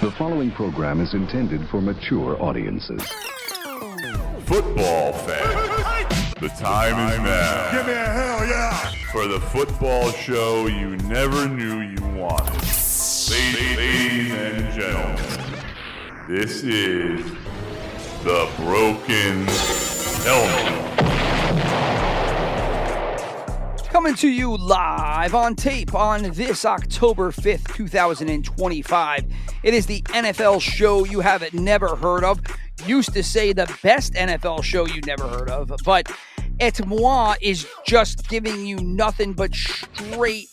The following program is intended for mature audiences. Football fans, the time is now. Give me a hell yeah! For the football show you never knew you wanted. Ladies and gentlemen, this is the Broken Helmet. Coming to you live on tape on this October 5th, 2025. It is the NFL show you haven't never heard of. Used to say the best NFL show you never heard of, but Et Moi is just giving you nothing but straight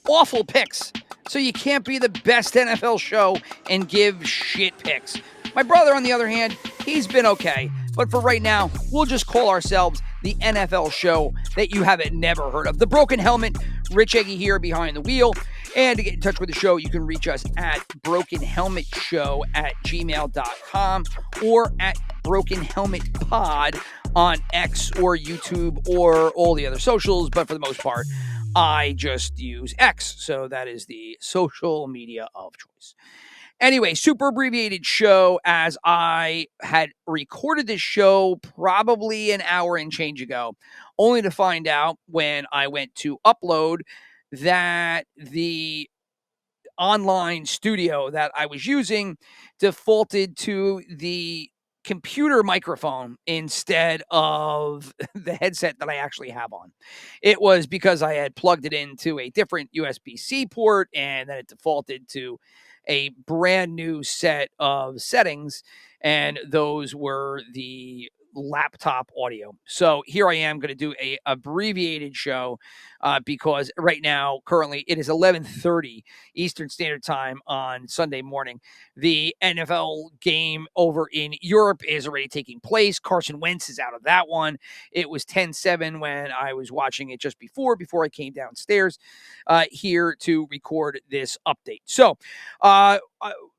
awful picks. So you can't be the best NFL show and give shit picks. My brother, on the other hand, he's been okay. But for right now, we'll just call ourselves the NFL show that you haven't never heard of. The Broken Helmet, Rich Eggy here behind the wheel. And to get in touch with the show, you can reach us at brokenhelmetshow@gmail.com or at Broken Helmet Pod on X or YouTube or all the other socials. But for the most part, I just use X. So that is the social media of choice. Anyway, super abbreviated show, as I had recorded this show probably an hour and change ago, only to find out when I went to upload that the online studio that I was using defaulted to the computer microphone instead of the headset that I actually have on. It was because I had plugged it into a different USB-C port, and then it defaulted to a brand new set of settings, and those were the laptop audio. So here I am going to do a abbreviated show because right now, currently, it is 11:30 Eastern Standard Time on Sunday morning. The NFL game over in Europe is already taking place. Carson Wentz is out of that one. It was 10-7 when I was watching it just before I came downstairs here to record this update. So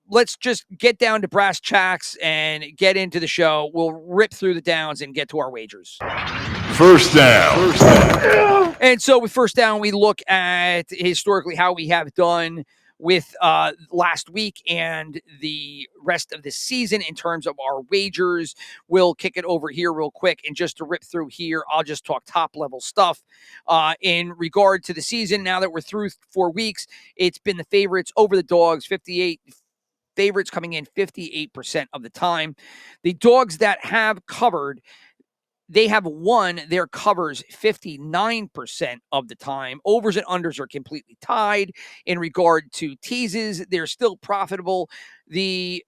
let's just get down to brass tacks and get into the show. We'll rip through the downs and get to our wagers. First down. And so with first down, we look at historically how we have done with last week and the rest of the season in terms of our wagers. We'll kick it over here real quick. And just to rip through here, I'll just talk top level stuff in regard to the season. Now that we're through 4 weeks, it's been the favorites over the dogs, 58 favorites coming in 58% of the time. The dogs that have covered, they have won their covers 59% of the time. Overs and unders are completely tied. In regard to teases, they're still profitable. The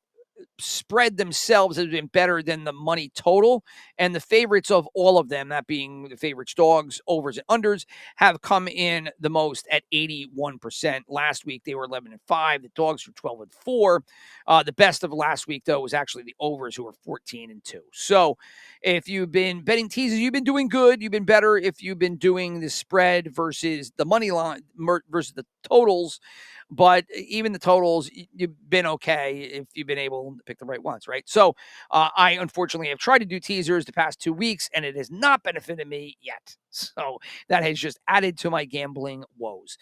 spread themselves has been better than the money total, and the favorites of all of them, that being the favorites, dogs, overs, and unders, have come in the most at 81%. Last week they were 11-5. The dogs were 12-4. The best of last week, though, was actually the overs, who were 14-2. So if you've been betting teases, you've been doing good. You've been better if you've been doing the spread versus the money line versus the totals. But even the totals, you've been okay if you've been able to pick the right ones, right? So I unfortunately have tried to do teasers the past 2 weeks, and it has not benefited me yet. So that has just added to my gambling woes.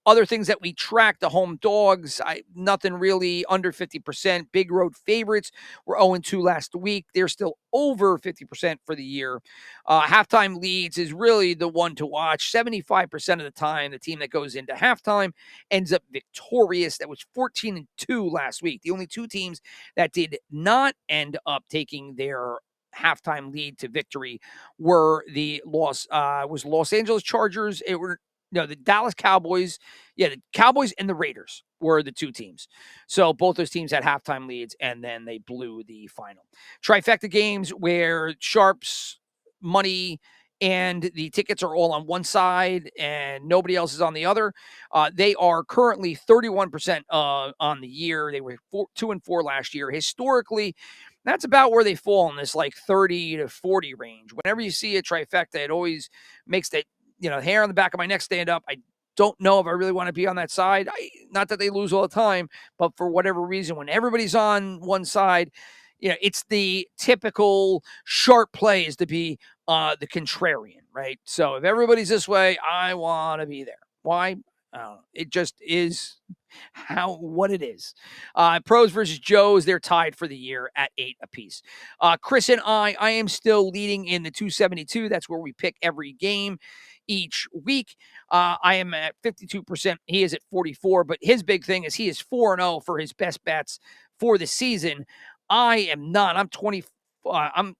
Other things that we track, the home dogs, nothing really under 50%. Big road favorites were 0-2 last week. They're still over 50% for the year. Halftime leads is really the one to watch. 75% of the time, the team that goes into halftime ends up victorious. That was 14-2 last week. The only two teams that did not end up taking their halftime lead to victory were the Los Angeles Chargers. The Dallas Cowboys. Yeah, the Cowboys and the Raiders were the two teams. So both those teams had halftime leads, and then they blew the final. Trifecta games where sharps, money, and the tickets are all on one side and nobody else is on the other. They are currently 31% on the year. They were 2-4 last year. Historically, that's about where they fall in this like 30 to 40 range. Whenever you see a trifecta, it always makes that, hair on the back of my neck stand up. I don't know if I really want to be on that side. Not that they lose all the time, but for whatever reason, when everybody's on one side, it's the typical sharp play is to be the contrarian, right? So if everybody's this way, I want to be there. Why? It just is what it is. Pros versus Joes, they're tied for the year at 8 apiece. Chris and I am still leading in the 272. That's where we pick every game each week. I am at 52%. He is at 44, but his big thing is he is 4-0 for his best bets for the season. I am not. I'm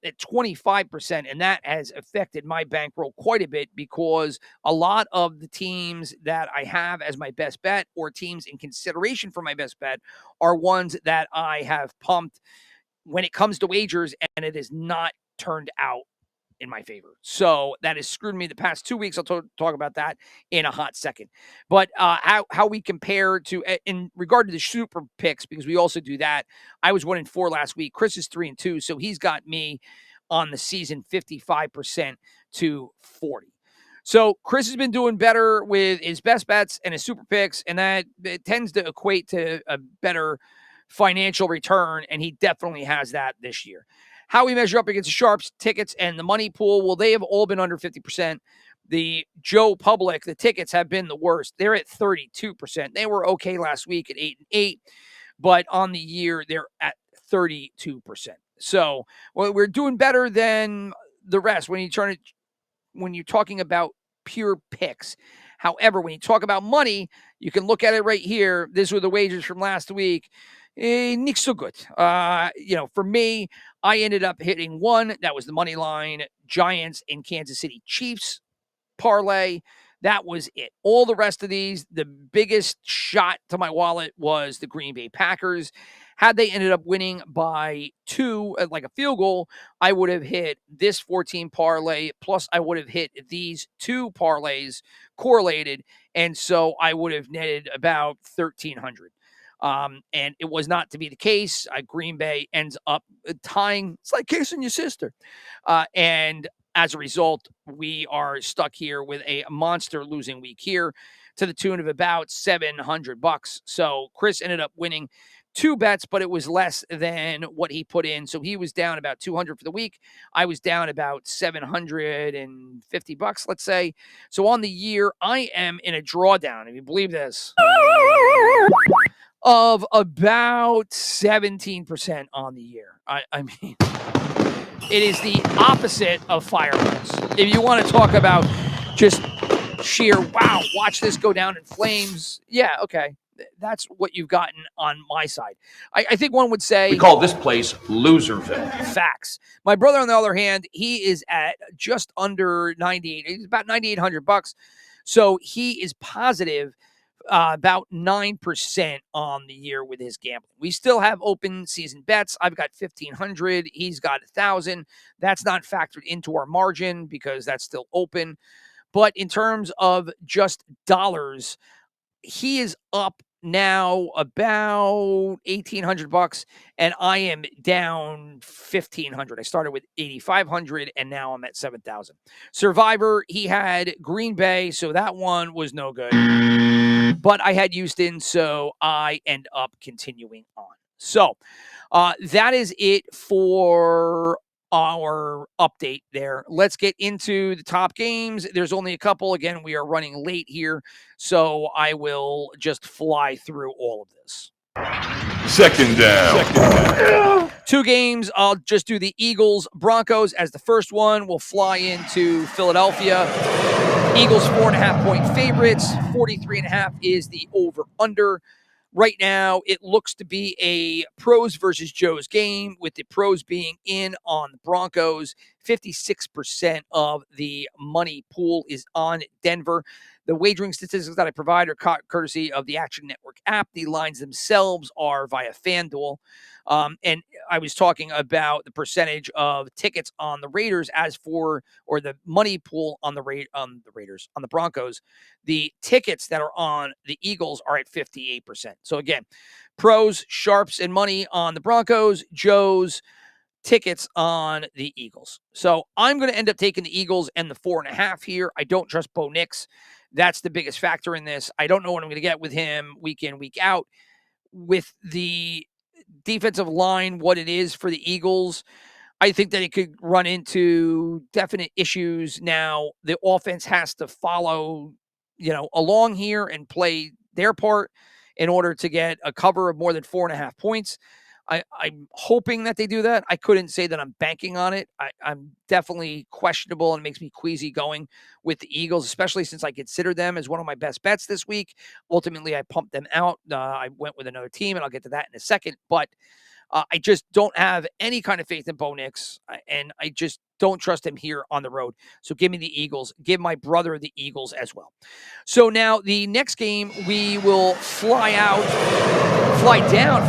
at 25%, and that has affected my bankroll quite a bit because a lot of the teams that I have as my best bet or teams in consideration for my best bet are ones that I have pumped when it comes to wagers, and it has not turned out in my favor. So that has screwed me the past 2 weeks. I'll talk about that in a hot second. But how we compare to in regard to the super picks, because we also do that. I was 1-4 last week. Chris is 3-2, so he's got me on the season 55% to 40. So Chris has been doing better with his best bets and his super picks, and that it tends to equate to a better financial return, and he definitely has that this year. How we measure up against the Sharps, tickets, and the money pool, well, they have all been under 50%. The Joe Public, the tickets have been the worst. They're at 32%. They were okay last week at 8-8, but on the year, they're at 32%. So we're doing better than the rest when you're talking about pure picks. However, when you talk about money, you can look at it right here. These were the wagers from last week. Not so good. For me, I ended up hitting one. That was the money line Giants and Kansas City Chiefs parlay. That was it. All the rest of these, the biggest shot to my wallet was the Green Bay Packers. Had they ended up winning by 2, like a field goal, I would have hit this 14 parlay, plus I would have hit these 2 parlays correlated, and so I would have netted about 1,300. And it was not to be the case. Green Bay ends up tying. It's like kissing your sister. And as a result, we are stuck here with a monster losing week here to the tune of about $700. So Chris ended up winning 2 bets, but it was less than what he put in. So he was down about 200 for the week. I was down about $750, let's say. So on the year, I am in a drawdown, if you believe this, of about 17% on the year. I mean, it is the opposite of fireworks. If you want to talk about just sheer, wow, watch this go down in flames. Yeah, okay. That's what you've gotten on my side. I think one would say... We call this place Loserville. Facts. My brother, on the other hand, he is at just under 98. He's about $9,800. So he is positive about 9% on the year with his gambling. We still have open season bets. I've got 1,500. He's got 1,000. That's not factored into our margin because that's still open. But in terms of just dollars, he is up now about $1,800, and I am down $1,500. I started with $8,500, and now I'm at $7,000. Survivor, he had Green Bay, so that one was no good. But I had Houston, so I end up continuing on. So that is it for our update there. Let's get into the top games. There's only a couple. Again, we are running late here, so I will just fly through all of this. Second down. 2 games. I'll just do the Eagles-Broncos as the first one. We'll fly into Philadelphia. Eagles 4.5-point favorites. 43.5 is the over-under. Right now, it looks to be a pros versus Joes game, with the pros being in on the Broncos. 56% of the money pool is on Denver. The wagering statistics that I provide are courtesy of the Action Network app. The lines themselves are via FanDuel. And I was talking about the percentage of tickets on the Raiders or the money pool on the Raiders, on the Broncos. The tickets that are on the Eagles are at 58%. So again, pros, sharps, and money on the Broncos, Joes, tickets on the Eagles. So I'm going to end up taking the Eagles and the 4.5 here. I don't trust Bo Nix. That's the biggest factor in this. I don't know what I'm going to get with him week in, week out. With the defensive line, what it is for the Eagles, I think that it could run into definite issues. Now, the offense has to follow along here and play their part in order to get a cover of more than 4.5 points. I'm hoping that they do that. I couldn't say that I'm banking on it. I'm definitely questionable, and it makes me queasy going with the Eagles, especially since I consider them as one of my best bets this week. Ultimately, I pumped them out. I went with another team, and I'll get to that in a second. But I just don't have any kind of faith in Bo Nix, and I just don't trust him here on the road. So give me the Eagles. Give my brother the Eagles as well. So now the next game, we will fly down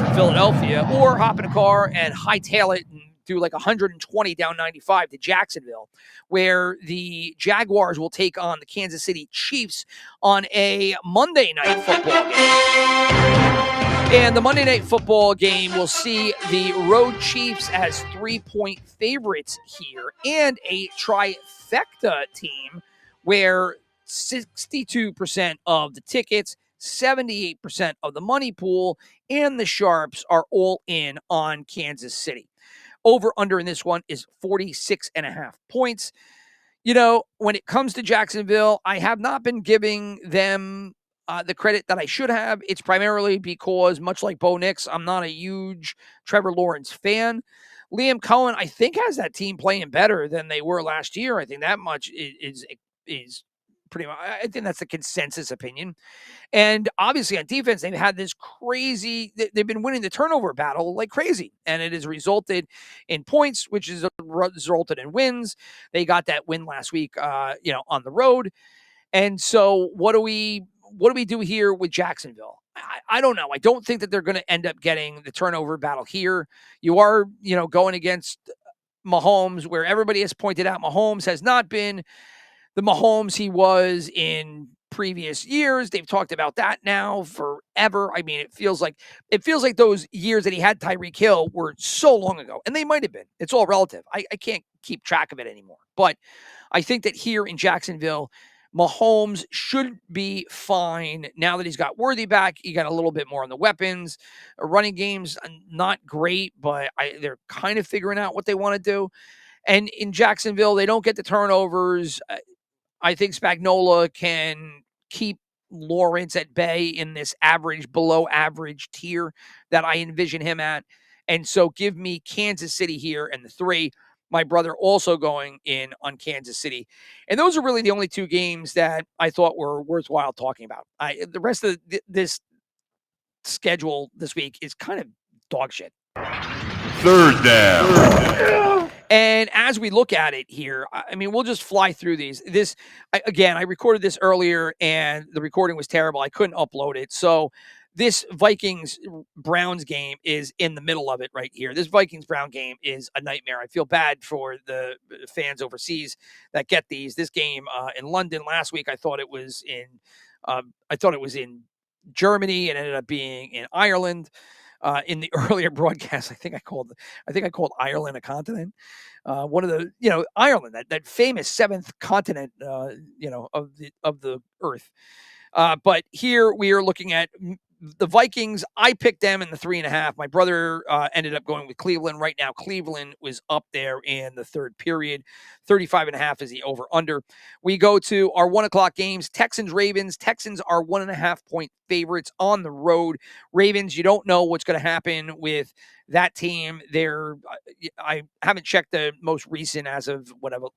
from Philadelphia, or hop in a car and hightail it and do like 120 down 95 to Jacksonville, where the Jaguars will take on the Kansas City Chiefs on a Monday night football game. And the Monday Night Football game will see the road Chiefs as 3-point favorites here, and a trifecta team where 62% of the tickets, 78% of the money pool, and the sharps are all in on Kansas City. Over under in this one is 46.5 points. When it comes to Jacksonville, I have not been giving them the credit that I should have. It's primarily because, much like Bo Nix, I'm not a huge Trevor Lawrence fan. Liam Cohen, I think, has that team playing better than they were last year. I think that much is pretty much, I think that's the consensus opinion. And obviously on defense, they've had this crazy, they've been winning the turnover battle like crazy. And it has resulted in points, which has resulted in wins. They got that win last week, on the road. And so what do we do here with Jacksonville? I don't know. I don't think that they're going to end up getting the turnover battle here. You are, going against Mahomes, where everybody has pointed out Mahomes has not been the Mahomes he was in previous years. They've talked about that now forever. I mean, it feels like those years that he had Tyreek Hill were so long ago, and they might have been. It's all relative. I can't keep track of it anymore. But I think that here in Jacksonville, Mahomes should be fine now that he's got Worthy back. He got a little bit more on the weapons. Running game's not great, but they're kind of figuring out what they want to do. And in Jacksonville, they don't get the turnovers. I think Spagnuolo can keep Lawrence at bay in this below average tier that I envision him at. And so give me Kansas City here and the 3. My brother also going in on Kansas City. And those are really the only 2 games that I thought were worthwhile talking about. The rest of this schedule this week is kind of dog shit. Third down. And as we look at it here, I mean, we'll just fly through these. I recorded this earlier and the recording was terrible. I couldn't upload it. So this Vikings-Browns game is in the middle of it right here. This Vikings-Brown game is a nightmare. I feel bad for the fans overseas that get these. This game in London last week, I thought it was in Germany, and ended up being in Ireland. In the earlier broadcast, I think I called Ireland a continent. One of the, Ireland, that famous 7th continent, of the earth. But here we are looking at the Vikings. I picked them in the 3.5. My brother ended up going with Cleveland. Right now, Cleveland was up there in the third period. 35.5 is the over under. We go to our 1:00 games. Texans, Ravens. Texans are 1.5 point favorites on the road. Ravens, you don't know what's going to happen with that team. I haven't checked the most recent, as of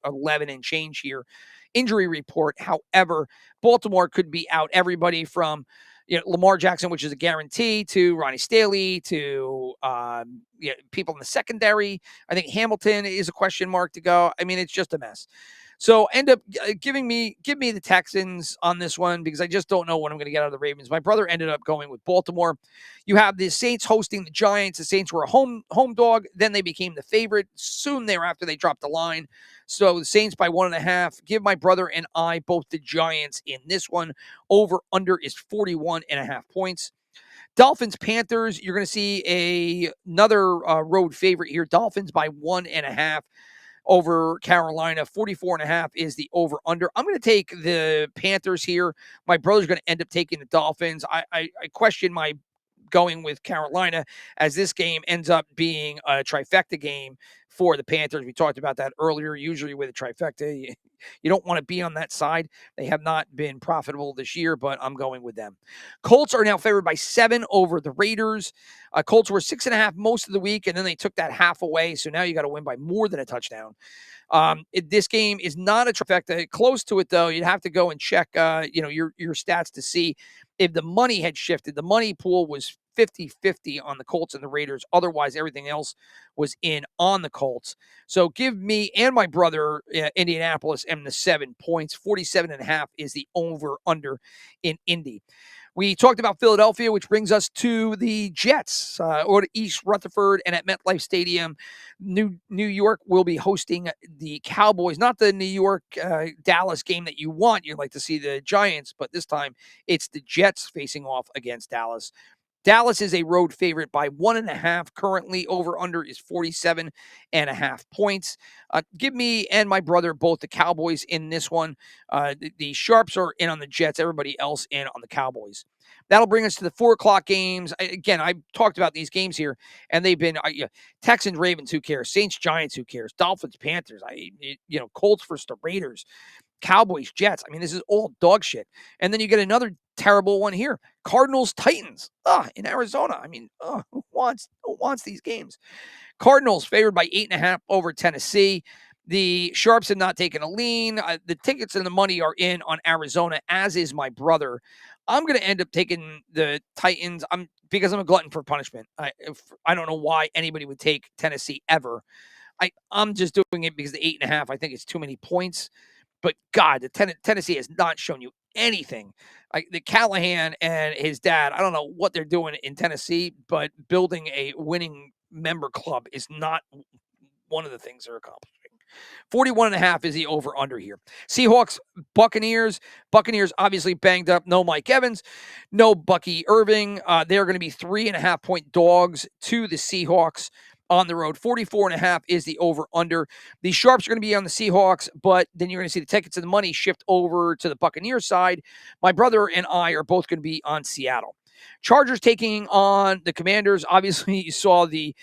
11 and change here, injury report. However, Baltimore could be out everybody from Lamar Jackson, which is a guarantee, to Ronnie Stanley, to people in the secondary. I think Hamilton is a question mark to go. I mean, it's just a mess. So end up give me the Texans on this one, because I just don't know what I'm going to get out of the Ravens. My brother ended up going with Baltimore. You have the Saints hosting the Giants. The Saints were a home dog. Then they became the favorite. Soon thereafter, they dropped the line. So the Saints by 1.5. Give my brother and I both the Giants in this one. Over under is 41.5 points. Dolphins, Panthers, you're going to see another road favorite here. Dolphins by 1.5 over Carolina. 44.5 is the over under. I'm going to take the Panthers here. My brother's going to end up taking the Dolphins. I question my going with Carolina, as this game ends up being a trifecta game for the Panthers. We talked about that earlier. Usually with a trifecta, you don't want to be on that side. They have not been profitable this year, but I'm going with them. Colts are now favored by 7 over the Raiders. Colts were 6.5 most of the week, and then they took that half away. So now you got to win by more than a touchdown. This game is not a trifecta. Close to it, though. You'd have to go and check, your stats to see if the money had shifted. The money pool was 50-50 on the Colts and the Raiders. Otherwise, everything else was in on the Colts. So give me and my brother Indianapolis and the 7 points. 47.5 is the over-under in Indy. We talked about Philadelphia, which brings us to the Jets, or to East Rutherford and at MetLife Stadium. New York will be hosting the Cowboys, not the New York Dallas game that you want. You'd like to see the Giants, but this time it's the Jets facing off against Dallas. Dallas is a road favorite by 1.5. Currently, over-under is 47.5 points. Give me and my brother both the Cowboys in this one. The Sharps are in on the Jets. Everybody else in on the Cowboys. That'll bring us to the 4 o'clock games. Again, I've talked about these games here, and they've been Texans, Ravens, who cares? Saints, Giants, who cares? Dolphins, Panthers, Colts versus the Raiders. Cowboys, Jets. I mean, this is all dog shit. And then you get another terrible one here. Cardinals, Titans. In Arizona. I mean, who wants these games? Cardinals favored by 8.5 over Tennessee. The Sharps have not taken a lean. The tickets and the money are in on Arizona, as is my brother. I'm going to end up taking the Titans because I'm a glutton for punishment. I don't know why anybody would take Tennessee ever. I'm just doing it because the 8.5, I think it's too many points. But God, Tennessee has not shown you anything. The Callahan and his dad, I don't know what they're doing in Tennessee, but building a winning member club is not one of the things they're accomplishing. 41.5 is the over-under here. Seahawks, Buccaneers. Buccaneers obviously banged up. No Mike Evans, no Bucky Irving. They're going to be 3.5-point dogs to the Seahawks on the road. 44.5 is the over-under. The Sharps are going to be on the Seahawks, but then you're going to see the tickets and the money shift over to the Buccaneers side. My brother and I are both going to be on Seattle. Chargers taking on the Commanders. Obviously, you saw the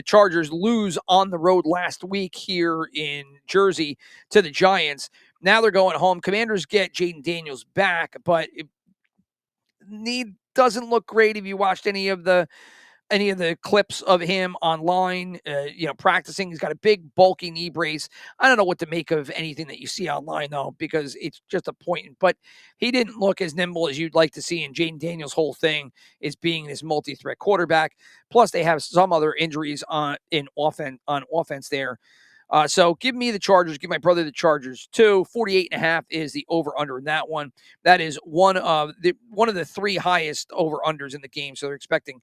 Chargers lose on the road last week here in Jersey to the Giants. Now they're going home. Commanders get Jaden Daniels back, but it doesn't look great if you watched any of the clips of him online, practicing. He's got a big, bulky knee brace. I don't know what to make of anything that you see online, though, because it's just a point. But he didn't look as nimble as you'd like to see. And Jaden Daniels' whole thing is being this multi-threat quarterback. Plus, they have some other injuries on offense there. So give me the Chargers. Give my brother the Chargers too. 48.5 is the over/under in that one. That is one of the 3 highest over/unders in the game. So they're expecting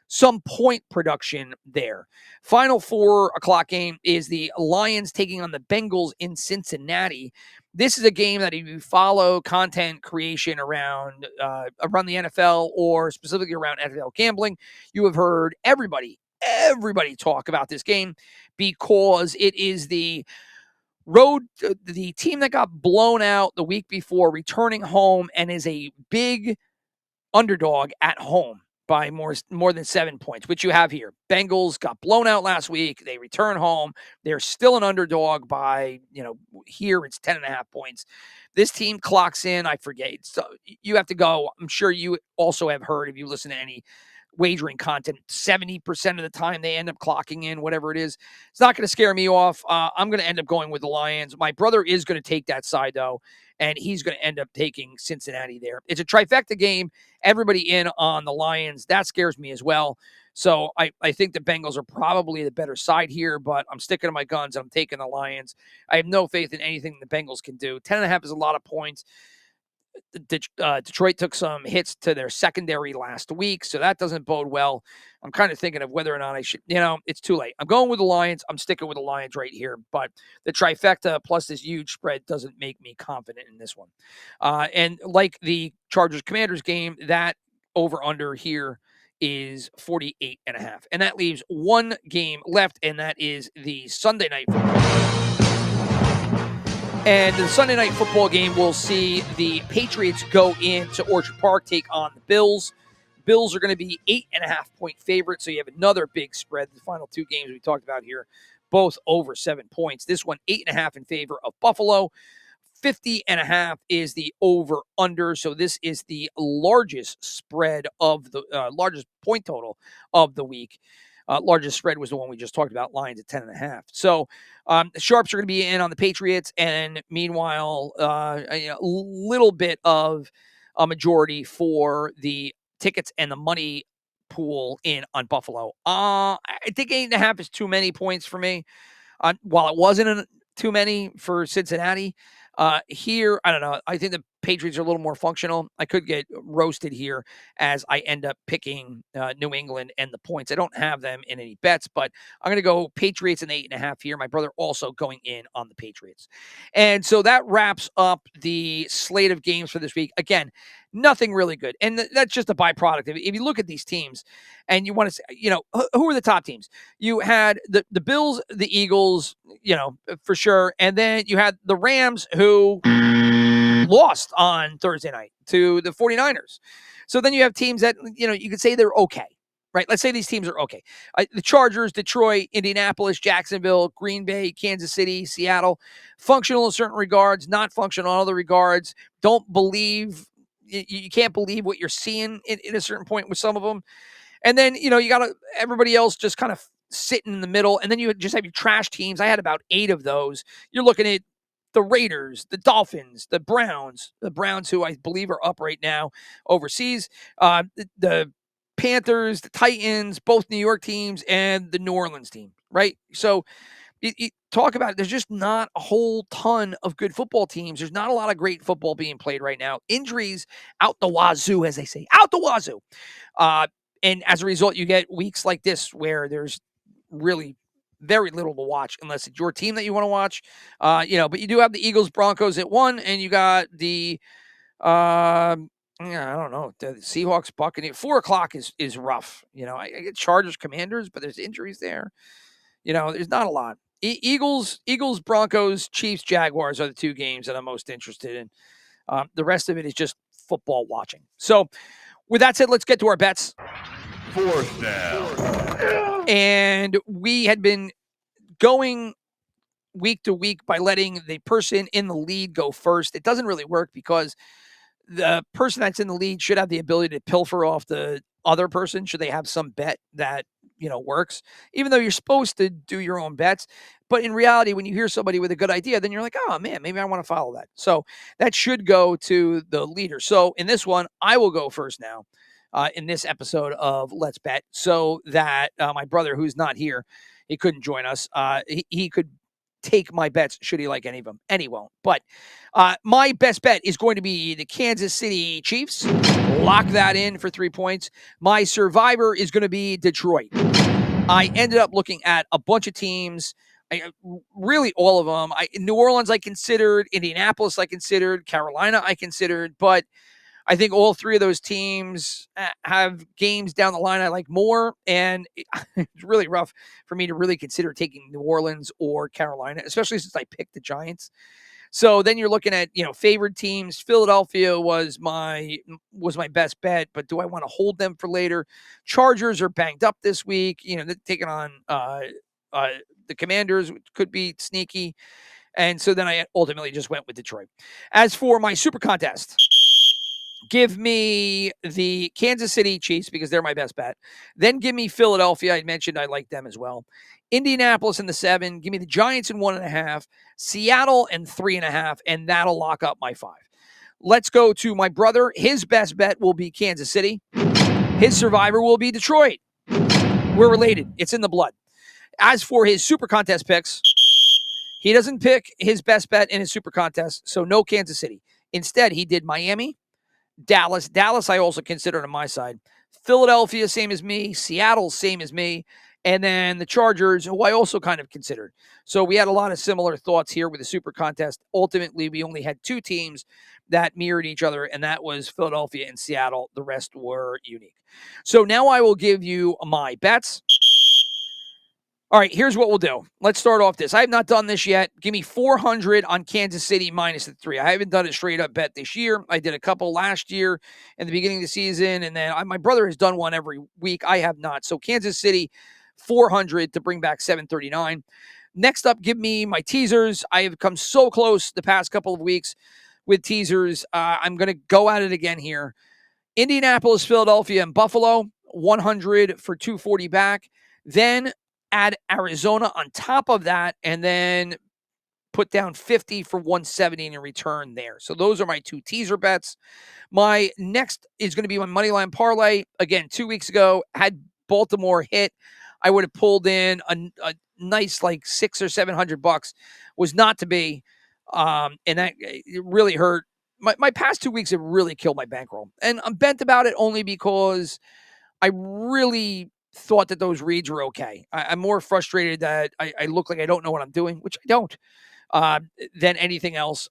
some point production there. Final 4 o'clock game is the Lions taking on the Bengals in Cincinnati. This is a game that if you follow content creation around the NFL or specifically around NFL gambling, you have heard everybody talk about this game because it is the team that got blown out the week before returning home and is a big underdog at home by more than 7 points, which you have here. Bengals got blown out last week. They return home. They're still an underdog by, here it's 10.5 points. This team clocks in, I forget. So you have to go. I'm sure you also have heard, if you listen to any wagering content, 70% of the time they end up clocking in, whatever it is. It's not going to scare me off. I'm going to end up going with the Lions. My brother is going to take that side, though, and he's going to end up taking Cincinnati there. It's a trifecta game. Everybody in on the Lions. That scares me as well. So I think the Bengals are probably the better side here, but I'm sticking to my guns. I'm taking the Lions. I have no faith in anything the Bengals can do. 10.5 is a lot of points. Detroit took some hits to their secondary last week, so that doesn't bode well. I'm kind of thinking of whether or not I should, it's too late. I'm going with the Lions. I'm sticking with the Lions right here, but the trifecta plus this huge spread doesn't make me confident in this one. And like the Chargers-Commanders game, that over-under here is 48.5. And that leaves one game left, and that is the Sunday night football. And the Sunday night football game, we'll see the Patriots go into Orchard Park, take on the Bills. Bills are going to be 8.5-point favorites. So you have another big spread. The final two games we talked about here, both over 7 points. This one, 8.5 in favor of Buffalo. 50.5 is the over-under. So this is the largest spread of the largest point total of the week. Largest spread was the one we just talked about, lines at 10.5. So the Sharps are going to be in on the Patriots, and meanwhile, a little bit of a majority for the tickets and the money pool in on Buffalo. I think 8.5 is too many points for me. While it wasn't too many for Cincinnati, here, I don't know. I think the Patriots are a little more functional. I could get roasted here as I end up picking New England and the points. I don't have them in any bets, but I'm going to go Patriots and 8.5 here. My brother also going in on the Patriots. And so that wraps up the slate of games for this week. Again, nothing really good. And that's just a byproduct. If you look at these teams and you want to say, who are the top teams? You had the Bills, the Eagles, for sure. And then you had the Rams, who lost on Thursday night to the 49ers. So then you have teams that, you could say they're okay, right? Let's say these teams are okay. The Chargers, Detroit, Indianapolis, Jacksonville, Green Bay, Kansas City, Seattle, functional in certain regards, not functional in other regards. Don't believe, you can't believe what you're seeing in a certain point with some of them. And then, you got everybody else just kind of sitting in the middle. And then you just have your trash teams. I had about 8 of those. You're looking at the Raiders, the Dolphins, the Browns, who I believe are up right now overseas, the Panthers, the Titans, both New York teams, and the New Orleans team, right? So you talk about it. There's just not a whole ton of good football teams. There's not a lot of great football being played right now. Injuries out the wazoo, as they say, out the wazoo. And as a result, you get weeks like this where there's really very little to watch unless it's your team that you want to watch. But you do have the Eagles, Broncos at 1, and you got the I don't know, the Seahawks, Buccaneers. 4:00 is rough. I get Chargers, Commanders, but there's injuries there. There's not a lot. Eagles, Broncos, Chiefs, Jaguars are the 2 games that I'm most interested in. The rest of it is just football watching. So with that said, let's get to our bets. 4th down. And we had been going week to week by letting the person in the lead go first. It doesn't really work because the person that's in the lead should have the ability to pilfer off the other person should they have some bet that, works, even though you're supposed to do your own bets. But in reality, when you hear somebody with a good idea, then you're like, oh man, maybe I want to follow that. So that should go to the leader. So in this one, I will go first now. In this episode of Let's Bet, so that my brother, who's not here, he couldn't join us. He could take my bets should he like any of them, and he won't. But my best bet is going to be the Kansas City Chiefs. Lock that in for 3 points. My survivor is going to be Detroit. I ended up looking at a bunch of teams. Really all of them. New Orleans I considered, Indianapolis I considered, Carolina I considered, but I think all 3 of those teams have games down the line I like more, and it's really rough for me to really consider taking New Orleans or Carolina, especially since I picked the Giants. So then you're looking at, favored teams. Philadelphia was my best bet, but do I want to hold them for later? Chargers are banged up this week. They're taking on the Commanders, which could be sneaky. And so then I ultimately just went with Detroit. As for my super contest, give me the Kansas City Chiefs because they're my best bet. Then give me Philadelphia. I mentioned I like them as well. Indianapolis in the 7. Give me the Giants in 1.5. Seattle in 3.5. And that'll lock up my 5. Let's go to my brother. His best bet will be Kansas City. His survivor will be Detroit. We're related. It's in the blood. As for his super contest picks, he doesn't pick his best bet in his super contest, so no Kansas City. Instead, he did Miami, Dallas I also considered on my side. Philadelphia, same as me. Seattle, same as me. And then the Chargers, who I also kind of considered. So we had a lot of similar thoughts here with the super contest. Ultimately, we only had 2 teams that mirrored each other, and that was Philadelphia and Seattle. The rest were unique. So now I will give you my bets. All right, here's what we'll do. Let's start off this. I have not done this yet. Give me 400 on Kansas City minus the 3. I haven't done a straight up bet this year. I did a couple last year in the beginning of the season, and then my brother has done one every week. I have not. So Kansas City, 400 to bring back 739. Next up, give me my teasers. I have come so close the past couple of weeks with teasers. I'm going to go at it again here. Indianapolis, Philadelphia, and Buffalo, 100 for 240 back. Then add Arizona on top of that, and then put down 50 for 170 in return there. So those are my 2 teaser bets. My next is going to be my moneyline parlay. Again, 2 weeks ago, had Baltimore hit. I would have pulled in a nice like $600 or $700. Was not to be. And that it really hurt. My past 2 weeks have really killed my bankroll. And I'm bent about it only because I really thought that those reads were okay. I'm more frustrated that I look like I don't know what I'm doing, which I don't, than anything else.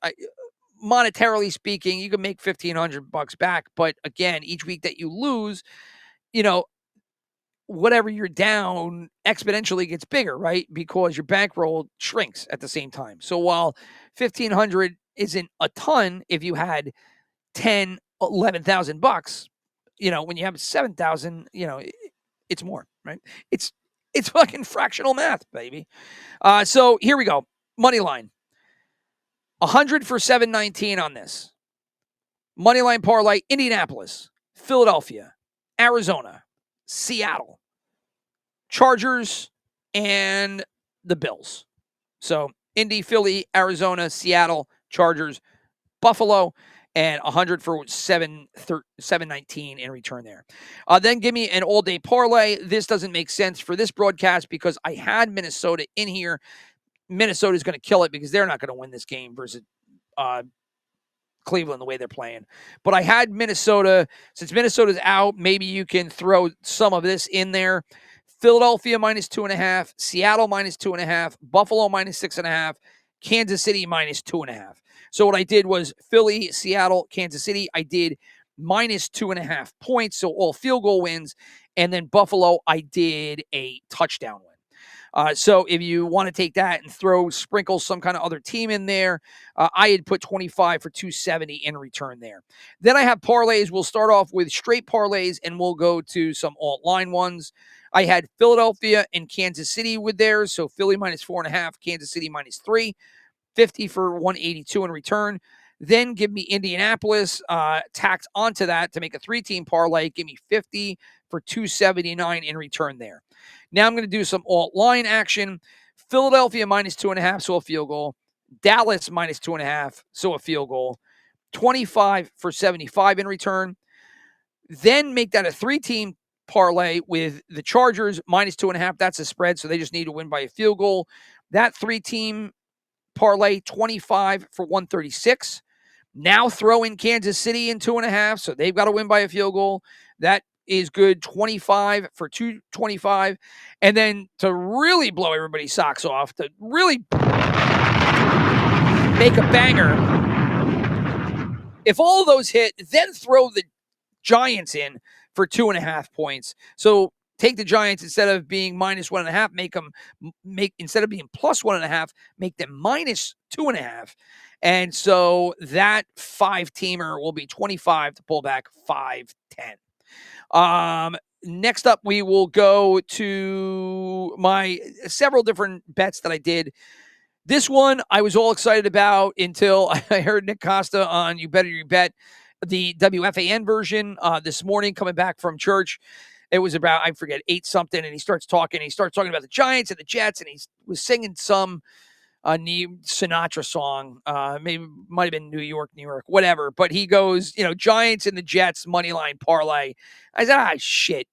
Monetarily speaking, you can make $1,500 back. But again, each week that you lose, whatever you're down exponentially gets bigger, right? Because your bankroll shrinks at the same time. So while 1,500 isn't a ton, if you had 10, 11,000 bucks, when you have 7,000, it's more, right? It's fucking fractional math, baby. So here we go. Money line. 100 for 719 on this. Moneyline parlay, Indianapolis, Philadelphia, Arizona, Seattle, Chargers, and the Bills. So Indy, Philly, Arizona, Seattle, Chargers, Buffalo, and 100 for 719 in return there. Then give me an all-day parlay. This doesn't make sense for this broadcast because I had Minnesota in here. Minnesota's going to kill it because they're not going to win this game versus Cleveland the way they're playing. But I had Minnesota. Since Minnesota's out, maybe you can throw some of this in there. Philadelphia minus 2.5, Seattle minus 2.5, Buffalo minus 6.5, Kansas City minus 2.5. So what I did was Philly, Seattle, Kansas City. I did minus 2.5 points, so all field goal wins. And then Buffalo, I did a touchdown win. So if you want to take that and sprinkle some kind of other team in there, I had put 25 for 270 in return there. Then I have parlays. We'll start off with straight parlays, and we'll go to some alt line ones. I had Philadelphia and Kansas City with theirs, so Philly minus 4.5, Kansas City minus 3, 50 for 182 in return. Then give me Indianapolis tacked onto that to make a 3-team parlay. Give me 50 for 279 in return there. Now I'm going to do some alt line action. Philadelphia minus 2.5, so a field goal. Dallas minus 2.5, so a field goal. 25 for 75 in return. Then make that a 3-team parlay with the Chargers minus 2.5. That's a spread, so they just need to win by a field goal. That 3-team parlay, 25 for 136. Now throw in Kansas City in 2.5, so they've got to win by a field goal. That is good, 25 for 225. And then to really blow everybody's socks off, to really make a banger, if all of those hit, then throw the Giants in for 2.5 points. So take the Giants, instead of being minus 1.5, instead of being plus 1.5, make them minus 2.5. And so that 5-teamer will be 25 to pull back 510. Next up, we will go to my several different bets that I did. This one I was all excited about until I heard Nick Costa on You Better You Bet, the WFAN version this morning coming back from church. It was about, I forget, 8 something, and he starts talking about the Giants and the Jets, and he was singing some new Sinatra song, maybe might have been New York, whatever. But he goes, Giants and the Jets money line parlay. I said, shit,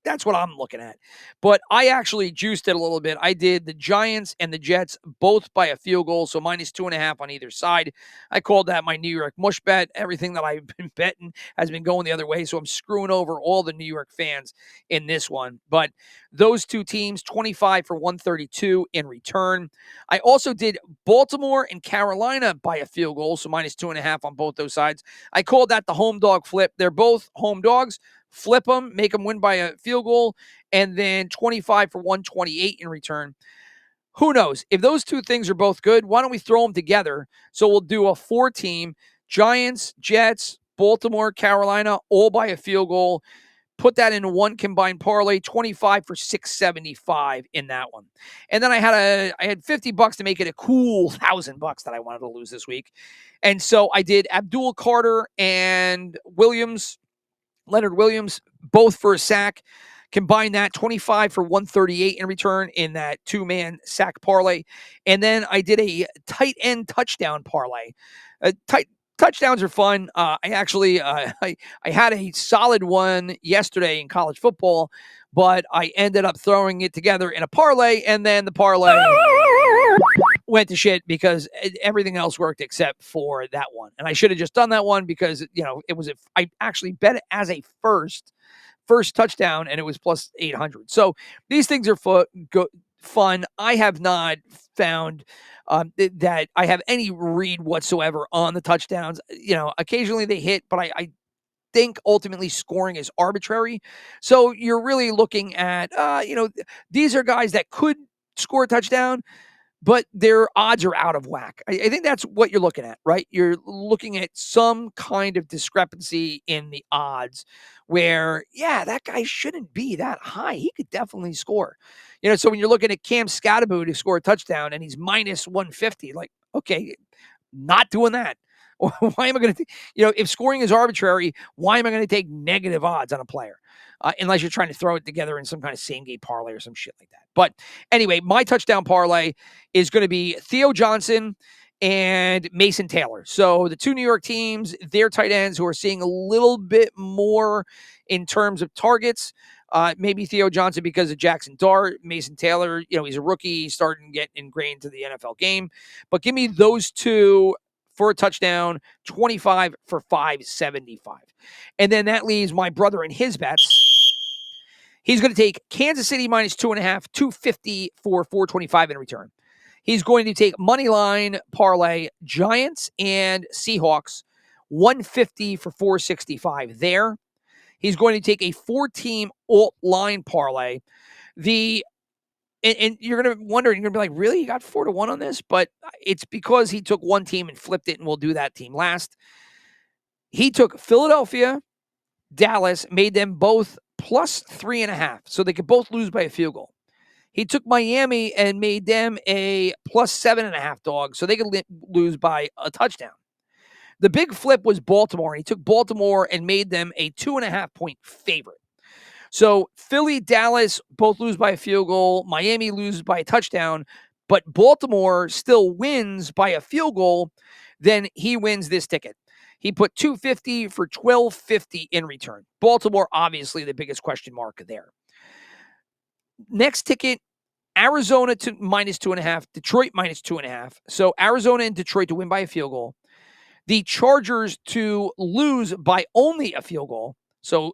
that's what I'm looking at. But I actually juiced it a little bit. I did the Giants and the Jets both by a field goal, so minus 2.5 on either side. I called that my New York mush bet. Everything that I've been betting has been going the other way, so I'm screwing over all the New York fans in this one. But those 2 teams, 25 for 132 in return. I also did Baltimore and Carolina by a field goal, so minus 2.5 on both those sides. I called that the home dog flip. They're both home dogs, flip them, make them win by a field goal, and then 25 for 128 in return. Who knows? If those two things are both good, why don't we throw them together? So we'll do a 4-team, Giants, Jets, Baltimore, Carolina, all by a field goal. Put that in one combined parlay, 25 for 675 in that one. And then I had $50 to make it a cool $1,000 that I wanted to lose this week. And so I did Abdul Carter and Leonard Williams, both for a sack. Combine that, 25 for 138 in return in that 2-man sack parlay. And then I did a tight end touchdown parlay. Touchdowns are fun. I had a solid one yesterday in college football, but I ended up throwing it together in a parlay, and then the parlay went to shit because everything else worked except for that one. And I should have just done that one because, I actually bet it as a first touchdown, and it was plus 800. So these things are fun. I have not found that I have any read whatsoever on the touchdowns. Occasionally they hit, but I think ultimately scoring is arbitrary. So you're really looking at, these are guys that could score a touchdown, but their odds are out of whack. I think that's what you're looking at, right? You're looking at some kind of discrepancy in the odds where, that guy shouldn't be that high. He could definitely score. So when you're looking at Cam Scatterbo to score a touchdown and he's minus 150, like, okay, not doing that. Why am I going to, if scoring is arbitrary, why am I going to take negative odds on a player? Unless you're trying to throw it together in some kind of same game parlay or some shit like that. But anyway, my touchdown parlay is going to be Theo Johnson and Mason Taylor. So the two New York teams, their tight ends who are seeing a little bit more in terms of targets. Maybe Theo Johnson because of Jackson Dart. Mason Taylor, he's a rookie. He's starting to get ingrained to the NFL game. But give me those two for a touchdown, 25 for 575. And then that leaves my brother and his bets. He's going to take Kansas City minus 2.5, 250 for 425 in return. He's going to take moneyline parlay Giants and Seahawks, 150 for 465 there. He's going to take a 4-team alt line parlay. And you're going to wonder, you're going to be like, really? You got 4-1 on this? But it's because he took one team and flipped it, and we'll do that team last. He took Philadelphia, Dallas, made them both plus 3.5, so they could both lose by a field goal. He took Miami and made them a plus 7.5 dog, so they could lose by a touchdown. The big flip was Baltimore, and he took Baltimore and made them a 2.5-point favorite. So Philly, Dallas both lose by a field goal. Miami loses by a touchdown, but Baltimore still wins by a field goal. Then he wins this ticket. He put 250 for 1250 in return. Baltimore, obviously the biggest question mark there. Next ticket, Arizona to minus 2.5, Detroit minus 2.5. So Arizona and Detroit to win by a field goal. The Chargers to lose by only a field goal. So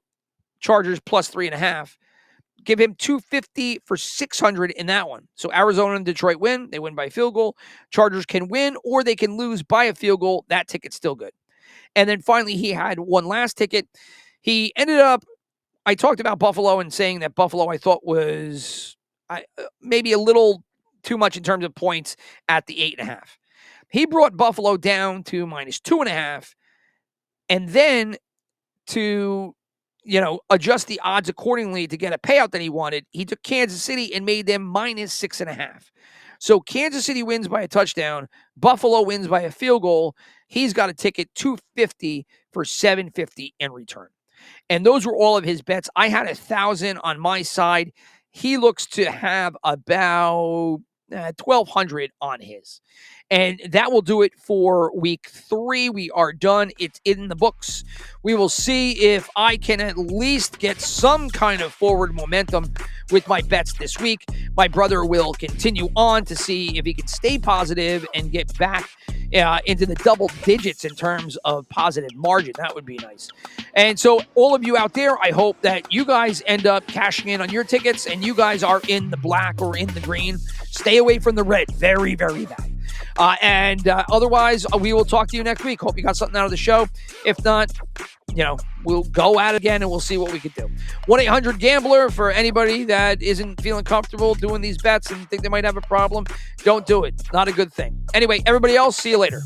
Chargers plus 3.5. Give him 250 for 600 in that one. So Arizona and Detroit win. They win by a field goal. Chargers can win or they can lose by a field goal. That ticket's still good. And then finally, he had one last ticket. He ended up, I talked about Buffalo and saying that Buffalo I thought was maybe a little too much in terms of points at the 8.5. He brought Buffalo down to minus 2.5. And then to, adjust the odds accordingly to get a payout that he wanted, he took Kansas City and made them minus 6.5. So Kansas City wins by a touchdown. Buffalo wins by a field goal. He's got a ticket 250 for 750 in return. And those were all of his bets. I had 1,000 on my side. He looks to have about 1,200 on his. And that will do it for week 3. We are done. It's in the books. We will see if I can at least get some kind of forward momentum with my bets this week. My brother will continue on to see if he can stay positive and get back into the double digits in terms of positive margin. That would be nice. And so all of you out there, I hope that you guys end up cashing in on your tickets and you guys are in the black or in the green. Stay away from the red. Very, very bad. And otherwise, we will talk to you next week. Hope you got something out of the show. If not, we'll go at it again and we'll see what we can do. 1-800-GAMBLER for anybody that isn't feeling comfortable doing these bets and think they might have a problem. Don't do it. Not a good thing. Anyway, everybody else, see you later.